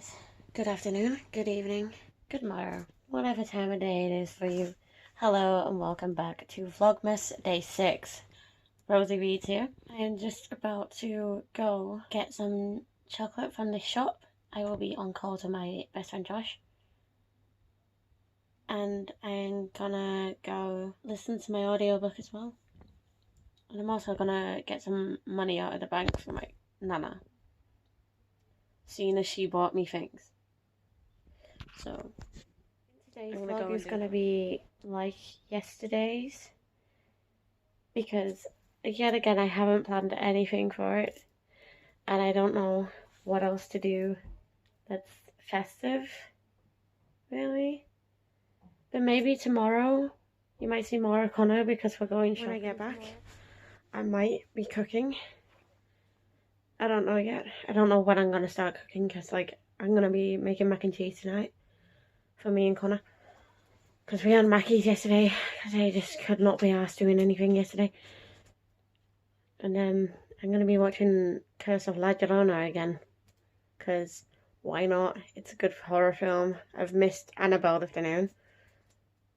guys. Good afternoon, good evening, good morrow, whatever time of day it is for you. Hello and welcome back to Vlogmas Day 6. Rosie Reads here. I am just about to go get some chocolate from the shop. I will be on call to my best friend Josh. And I'm gonna go listen to my audiobook as well. And I'm also gonna get some money out of the bank for my nana, seeing as she bought me things. So today's vlog is gonna be like yesterday's, because yet again I haven't planned anything for it, and I don't know what else to do that's festive, really. But maybe tomorrow you might see more of Connor, because we're going shopping. When I get back, I might be cooking. I don't know yet. I don't know when I'm gonna start cooking, because like I'm gonna be making mac and cheese tonight for me and Connor, because we had Mackies yesterday because I just could not be arsed doing anything yesterday. And then I'm gonna be watching Curse of La Llorona again, because why not? It's a good horror film. I've missed Annabelle this afternoon,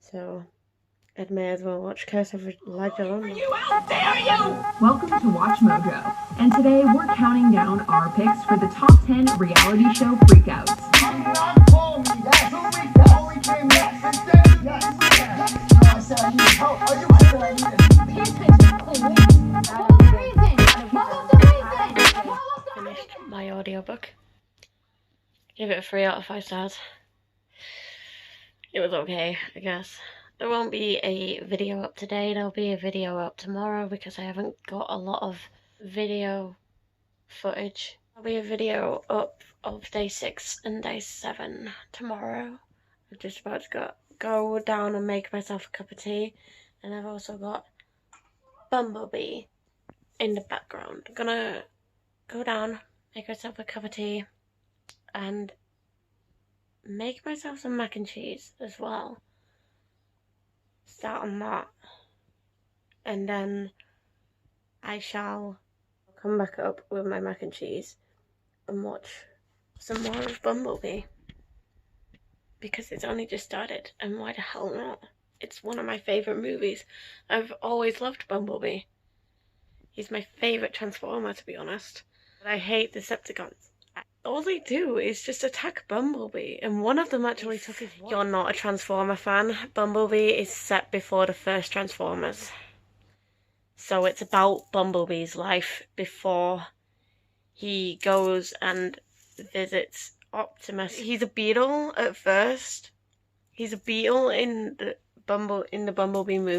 so I may as well watch Curse of La Llorona. How dare you! Welcome to Watch Mojo, and today we're counting down our picks for the top 10 reality show freakouts. Do not call me that. I only came here to say yes. No, I said I needed help. Oh, you said I needed Finished my audiobook. Give it a 3 out of 5 stars. It was okay, I guess. There won't be a video up today, there'll be a video up tomorrow because I haven't got a lot of video footage. There'll be a video up of Day 6 and Day 7 tomorrow. I'm just about to go down and make myself a cup of tea, and I've also got Bumblebee in the background. I'm gonna go down, make myself a cup of tea, and make myself some mac and cheese as well. Start on that, and then I shall come back up with my mac and cheese and watch some more of Bumblebee, because it's only just started, and why the hell not? It's one of my favourite movies. I've always loved Bumblebee. He's my favourite Transformer, to be honest. But I hate Decepticons. All they do is just attack Bumblebee, and one of them actually took his watch. You're not a Transformer fan. Bumblebee is set before the first Transformers. So it's about Bumblebee's life before he goes and visits Optimus. He's a beetle at first. He's a beetle in the Bumblebee movie.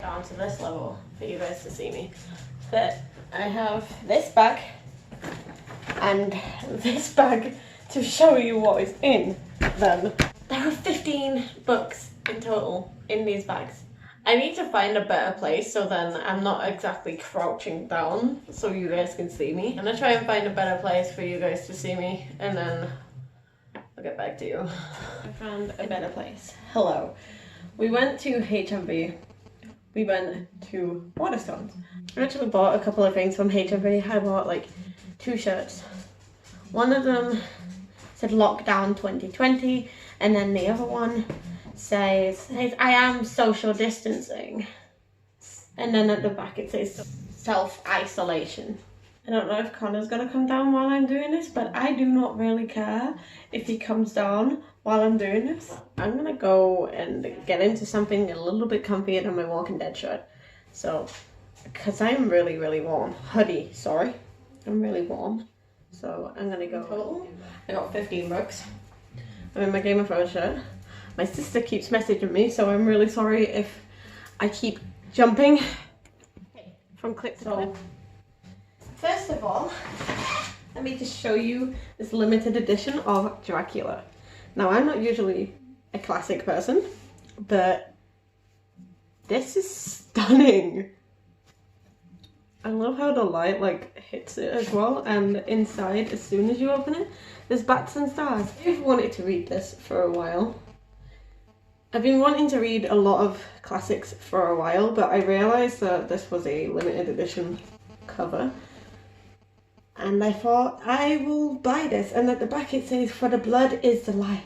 Down to this level for you guys to see me. But I have this bag and this bag to show you what is in them. There are 15 books in total in these bags. I need to find a better place so then I'm not exactly crouching down so you guys can see me. I'm gonna try and find a better place for you guys to see me, and then I'll get back to you. I found a better place. Hello. We went to HMV. We went to Waterstones. I actually bought a couple of things from HMV. I bought like 2 shirts. One of them said Lockdown 2020, and then the other one says I am social distancing, and then at the back it says self-isolation. I don't know if Connor's gonna come down while I'm doing this, but I do not really care if he comes down while I'm doing this. I'm gonna go and get into something a little bit comfier than my Walking Dead shirt, so because I'm really warm. Hoodie, sorry, I'm really warm, so I'm gonna go. Total, I got 15 books. I'm in my Game of Thrones shirt. My sister keeps messaging me, so I'm really sorry if I keep jumping from clip to clip. First of all, let me just show you this limited edition of Dracula. Now, I'm not usually a classic person, but this is stunning. I love how the light like hits it as well, and inside, as soon as you open it, there's bats and stars. I've wanted to read this for a while. I've been wanting to read a lot of classics for a while, but I realised that this was a limited edition cover. And I thought, I will buy this. And at the back it says, "For the blood is the life."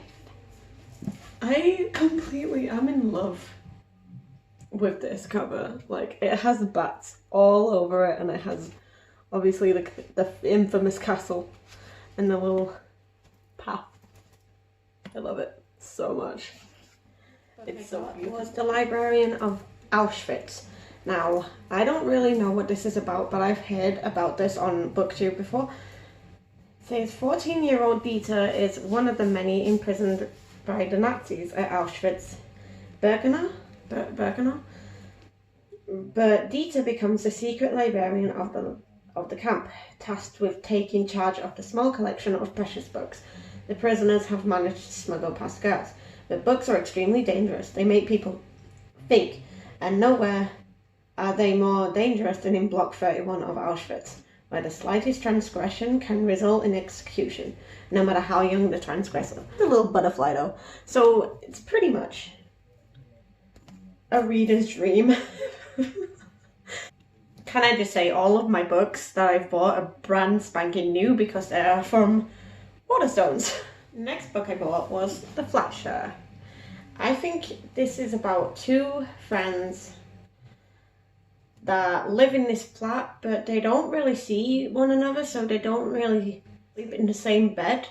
I completely am in love with this cover. Like, it has bats all over it, and it has obviously the infamous castle and the little path. I love it so much. It's so beautiful. It was the Librarian of Auschwitz. Now, I don't really know what this is about, but I've heard about this on BookTube before. It says 14-year-old Dieter is one of the many imprisoned by the Nazis at Auschwitz Birkenau. But Dieter becomes the secret librarian of the camp, tasked with taking charge of the small collection of precious books the prisoners have managed to smuggle past guards. But books are extremely dangerous. They make people think, and nowhere are they more dangerous than in Block 31 of Auschwitz, where the slightest transgression can result in execution, no matter how young the transgressor. The little butterfly though. So it's pretty much a reader's dream. Can I just say, all of my books that I've bought are brand spanking new because they are from Waterstones. Next book I bought was The Flat Share. I think this is about two friends that live in this flat, but they don't really see one another, so they don't really sleep in the same bed,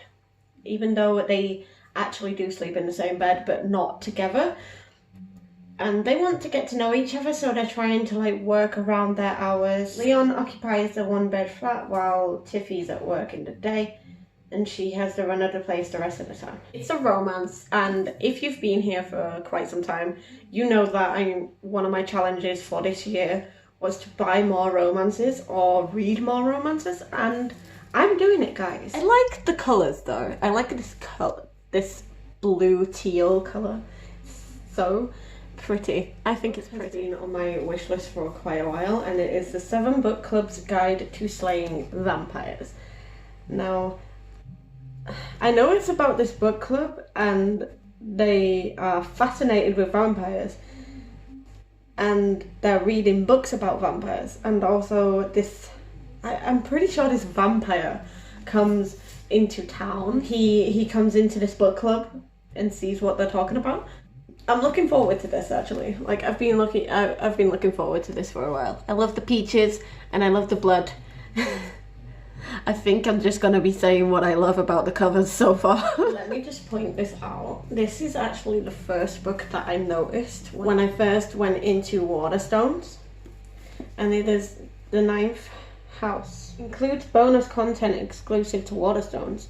even though they actually do sleep in the same bed, but not together. And they want to get to know each other, so they're trying to like work around their hours. Leon occupies the one-bed flat while Tiffy's at work in the day, and she has to run out of the place the rest of the time. It's a romance, and if you've been here for quite some time, you know that one of my challenges for this year was to buy more romances or read more romances, and I'm doing it, guys. I like the colours though. I like this color, this blue teal colour. So pretty. I think it's pretty. It's been on my wish list for quite a while, and it is the 7 Book Club's Guide to Slaying Vampires. Now, I know it's about this book club and they are fascinated with vampires and they're reading books about vampires, and also this, I'm pretty sure this vampire comes into town. He comes into this book club and sees what they're talking about. I'm looking forward to this actually. Like I've been looking forward to this for a while. I love the peaches and I love the blood. I think I'm just going to be saying what I love about the covers so far. Let me just point this out. This is actually the first book that I noticed when I first went into Waterstones. And it is The Ninth House. Includes bonus content exclusive to Waterstones.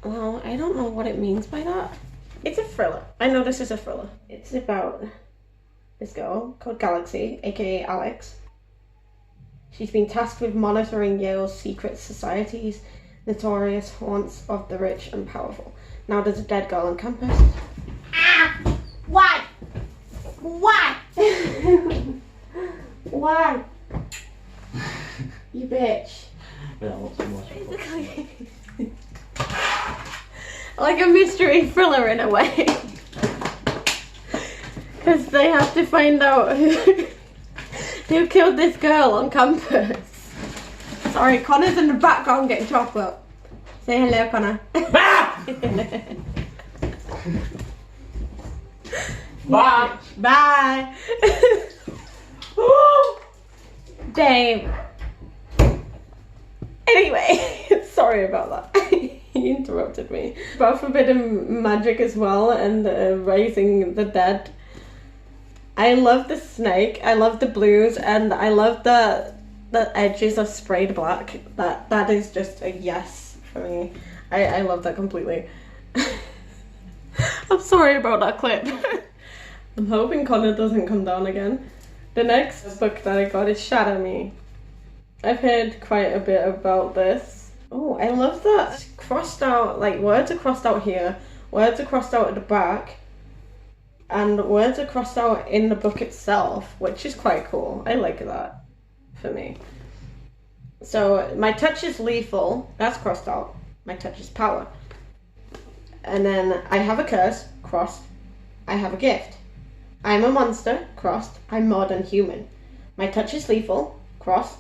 Well, I don't know what it means by that. It's a thriller. I know this is a thriller. It's about this girl called Galaxy, aka Alex. She's been tasked with monitoring Yale's secret society's notorious haunts of the rich and powerful. Now there's a dead girl on campus. Ah! Why? Why? Why? You bitch. Basically, like a mystery thriller in a way. Because they have to find out who killed this girl on campus. Sorry, Connor's in the background getting chocolate. Say hello, Connor. Bye. Bye. Dave. Anyway, sorry about that. He interrupted me. About forbidden magic as well, and raising the dead. I love the snake, I love the blues, and I love the edges are sprayed black. That is just a yes for me. I love that completely. I'm sorry about that clip. I'm hoping Connor doesn't come down again. The next book that I got is Shatter Me. I've heard quite a bit about this. Oh, I love that. It's crossed out, like words are crossed out here, words are crossed out at the back, and words are crossed out in the book itself, which is quite cool. I like that. for me. So my touch is lethal, that's crossed out. My touch is power. And then I have a curse, crossed. I have a gift. I'm a monster, crossed. I'm more than human. My touch is lethal, crossed.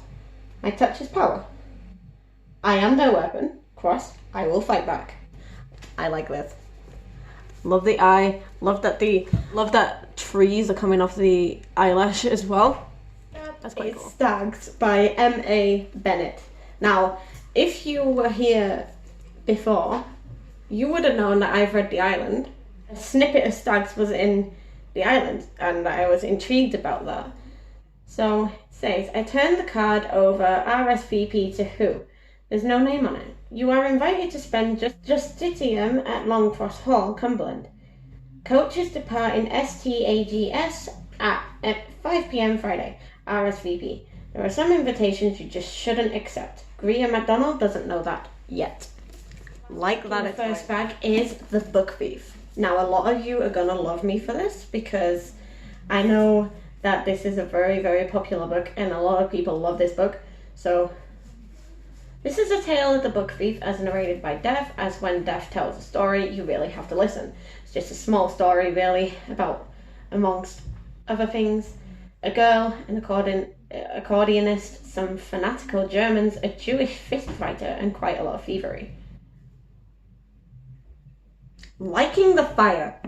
My touch is power. I am no weapon, crossed. I will fight back. I like this. Love the eye. Love that trees are coming off the eyelash as well. That's quite cool. Stags by M.A. Bennett. Now, if you were here before, you would have known that I've read The Island. A snippet of Stags was in The Island, and I was intrigued about that. So it says, I turned the card over RSVP to who? There's no name on it. You are invited to spend Justitium at Longcross Hall, Cumberland. Coaches depart in STAGS at 5 p.m. Friday. RSVP. There are some invitations you just shouldn't accept. Greer MacDonald doesn't know that yet. Like that, the first bag is The Book Thief. Now, a lot of you are gonna love me for this because I know that this is a very, very popular book and a lot of people love this book. So, this is a tale of the book thief as narrated by Dev, as when Dev tells a story, you really have to listen. It's just a small story, really, about, amongst other things, a girl, an accordionist, some fanatical Germans, a Jewish fist fighter, and quite a lot of thievery. Liking the fire.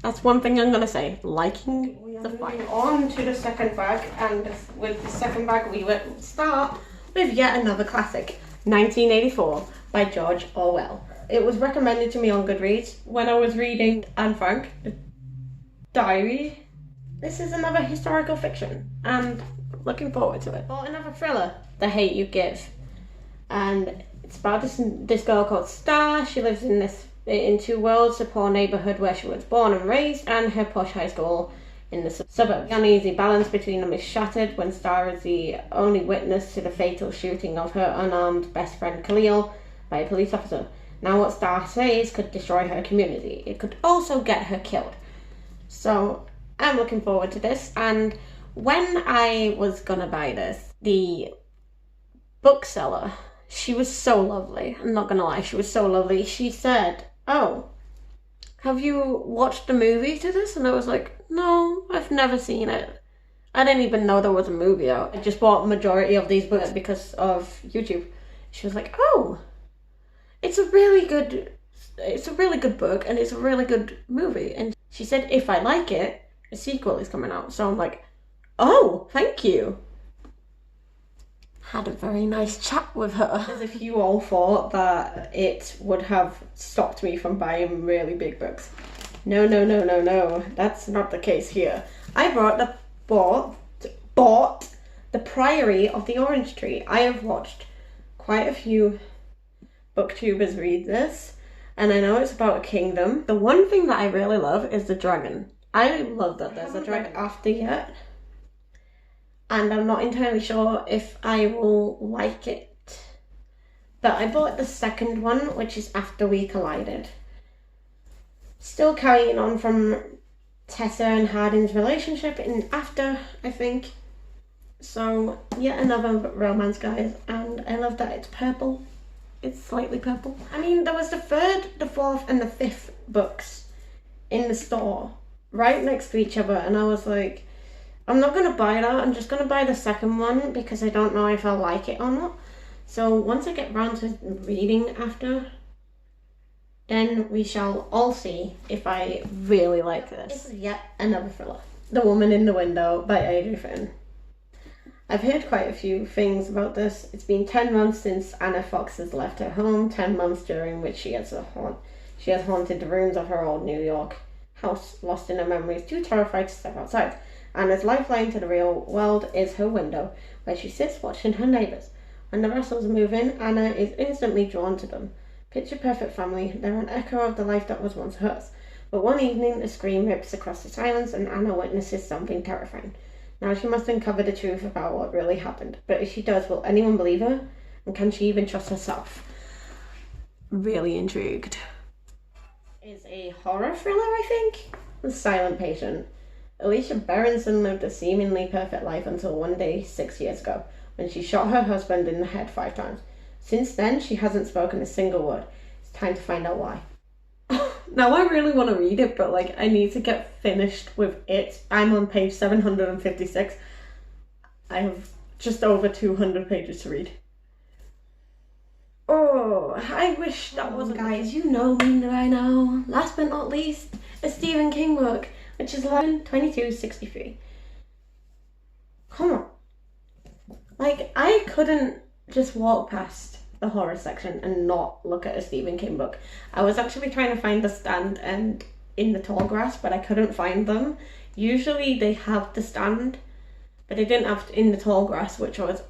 That's one thing I'm gonna say. Liking the fire. On to the second bag, and with the second bag we will start with yet another classic, 1984 by George Orwell. It was recommended to me on Goodreads when I was reading Anne Frank, the diary. This is another historical fiction, and looking forward to it. Or another thriller, The Hate You Give. And it's about this girl called Star. She lives in two worlds, a poor neighbourhood where she was born and raised, and her posh high school in the suburbs. The uneasy balance between them is shattered when Star is the only witness to the fatal shooting of her unarmed best friend Khalil by a police officer. Now what Star says could destroy her community. It could also get her killed. So I'm looking forward to this, and when I was gonna buy this, the bookseller, she was so lovely. I'm not gonna lie, she was so lovely. She said, oh, have you watched the movie to this? And I was like, no, I've never seen it. I didn't even know there was a movie out. I just bought a majority of these books because of YouTube. She was like, oh, it's a really good book and it's a really good movie. And she said, if I like it, a sequel is coming out. So I'm like, oh, thank you. Had a very nice chat with her. As if you all thought that it would have stopped me from buying really big books. No. That's not the case here. I bought The Priory of the Orange Tree. I have watched quite a few booktubers read this, and I know it's about a kingdom. The one thing that I really love is the dragon. I love that there's a dragon after yet. And I'm not entirely sure if I will like it. But I bought the second one, which is After We Collided. Still carrying on from Tessa and Hardin's relationship in After, I think. So, yet another romance, guys. And I love that it's purple. It's slightly purple. I mean, there was the third, the fourth, and the fifth books in the store, right next to each other. And I was like, I'm not going to buy that. I'm just going to buy the second one because I don't know if I'll like it or not. So once I get round to reading After, then we shall all see if I really like this. It's yet another thriller. The Woman in the Window by Adrian Finn. I've heard quite a few things about this. It's been 10 months since Anna Fox has left her home, 10 months during which she has haunted the rooms of her old New York house, lost in her memories, too terrified to step outside. Anna's lifeline to the real world is her window, where she sits watching her neighbours. When the Russells move in, Anna is instantly drawn to them. Picture perfect family, they're an echo of the life that was once hers. But one evening, a scream rips across the silence and Anna witnesses something terrifying. Now she must uncover the truth about what really happened. But if she does, will anyone believe her? And can she even trust herself? Really intrigued. It's a horror thriller, I think. The Silent Patient. Alicia Berenson lived a seemingly perfect life until one day 6 years ago, when she shot her husband in the head 5 times. Since then, she hasn't spoken a single word. It's time to find out why. Now I really want to read it, but like I need to get finished with it. I'm on page 756. I have just over 200 pages to read. Oh, I wish that wasn't... Guys, you know me by now. Last but not least, a Stephen King book, which is 11/22/63. Come on. Like, I couldn't just walk past the horror section and not look at a Stephen King book. I was actually trying to find The Stand and In the Tall Grass, but I couldn't find them. Usually they have The Stand, but they didn't have In the Tall Grass, which I was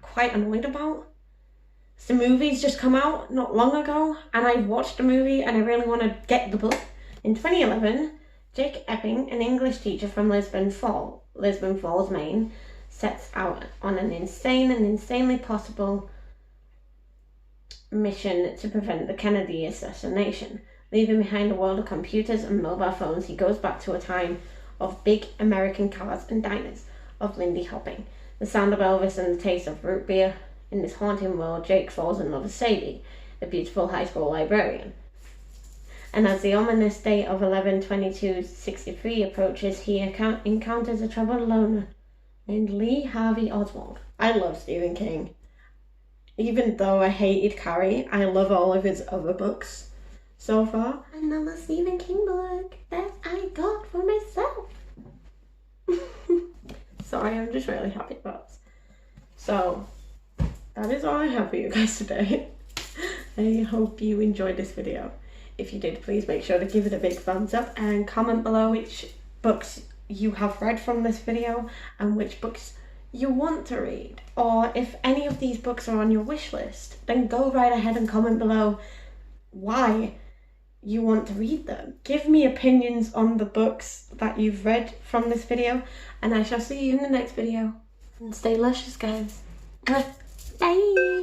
quite annoyed about. The movie's just come out not long ago, and I watched the movie and I really want to get the book. In 2011, Jake Epping, an English teacher from Lisbon Falls, Maine, sets out on an insane and insanely possible mission to prevent the Kennedy assassination. Leaving behind a world of computers and mobile phones, he goes back to a time of big American cars and diners, of Lindy hopping, the sound of Elvis and the taste of root beer. In this haunting world, Jake falls in love with Sadie, the beautiful high school librarian. And as the ominous date of 11/22/63 approaches, he encounters a troubled loner named Lee Harvey Oswald. I love Stephen King. Even though I hated Carrie, I love all of his other books so far. Another Stephen King book that I got for myself. Sorry, I'm just really happy about this. So, that is all I have for you guys today. I hope you enjoyed this video. If you did, please make sure to give it a big thumbs up and comment below which books you have read from this video and which books you want to read. Or if any of these books are on your wish list, then go right ahead and comment below why you want to read them. Give me opinions on the books that you've read from this video, and I shall see you in the next video. And stay luscious, guys. Bye!